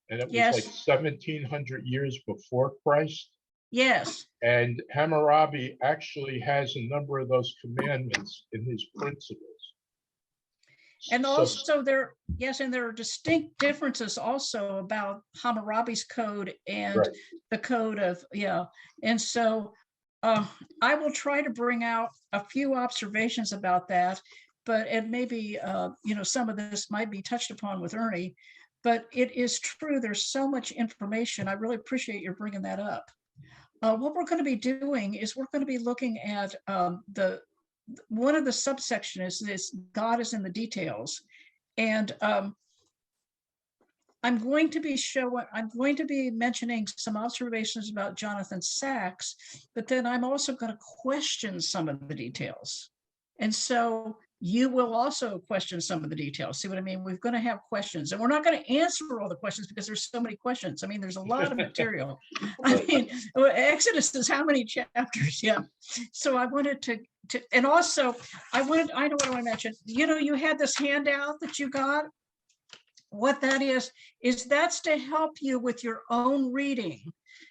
And it was Yes. like 1700 years before Christ. Yes. And Hammurabi actually has a number of those commandments in his principles. And So- also there are distinct differences also about Hammurabi's code and Right. the code of, And so I will try to bring out a few observations about that, but it may be, some of this might be touched upon with Ernie, but it is true. There's so much information. I really appreciate your bringing that up. What we're going to be doing is we're going to be looking at one of the subsections is this: God is in the details. And I'm going to be mentioning some observations about Jonathan Sacks, but then I'm also going to question some of the details. And so you will also question some of the details. See what I mean? We're going to have questions, and we're not going to answer all the questions because there's so many questions. I mean, there's a lot of material. I mean, Exodus is how many chapters? Yeah. So I wanted to and also I know what I want to mention. You had this handout that you got. What that is that's to help you with your own reading.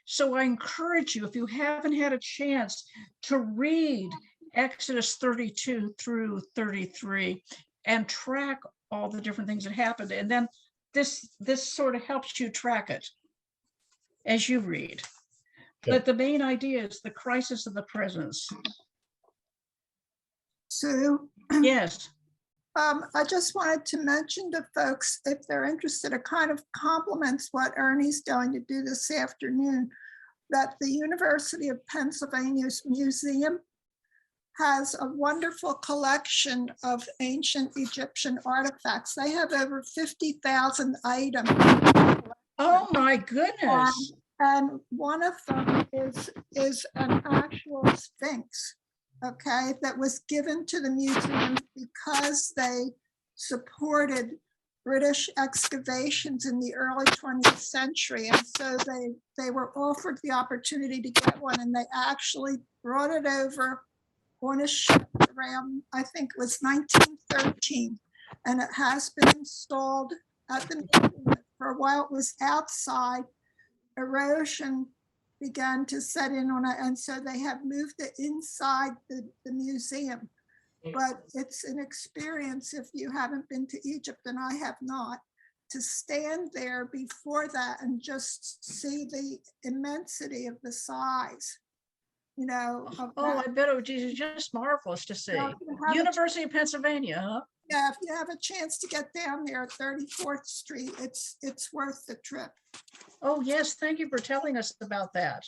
So I encourage you, if you haven't had a chance to read Exodus 32 through 33 and track all the different things that happened. And then this sort of helps you track it as you read. Okay. But the main idea is the crisis of the presence. Sue, Yes. I just wanted to mention to folks, if they're interested, it kind of complements what Ernie's going to do this afternoon, that the University of Pennsylvania's museum has a wonderful collection of ancient Egyptian artifacts. They have over 50,000 items. Oh my goodness. And one of them is an actual Sphinx, okay, that was given to the museum because they supported British excavations in the early 20th century. And so they were offered the opportunity to get one, and they actually brought it over on a ship around, I think it was 1913. And it has been installed at the museum. For a while it was outside. Erosion began to set in on it, and so they have moved it inside the museum. But it's an experience, if you haven't been to Egypt, and I have not, to stand there before that and just see the immensity of the size, of Oh, that. I bet it was just marvelous to see. Now, if you have a University of Pennsylvania, huh? Yeah, if you have a chance to get down there at 34th Street, it's worth the trip. Oh, yes, thank you for telling us about that.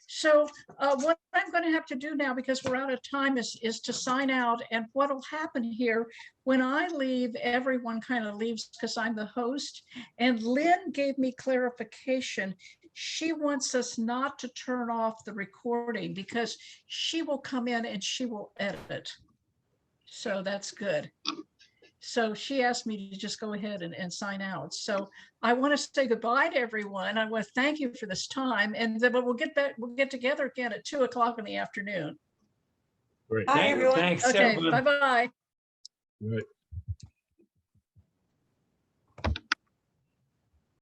So what I'm going to have to do now, because we're out of time, is to sign out. And what will happen here, when I leave, everyone kind of leaves because I'm the host. And Lynn gave me clarification. She wants us not to turn off the recording because she will come in and she will edit. So that's good. So she asked me to just go ahead and sign out. So I want to say goodbye to everyone. I want to thank you for this time. And then we'll get together again at 2:00 in the afternoon. Great. Bye, everyone. Thanks, Okay, everyone. bye-bye. Right.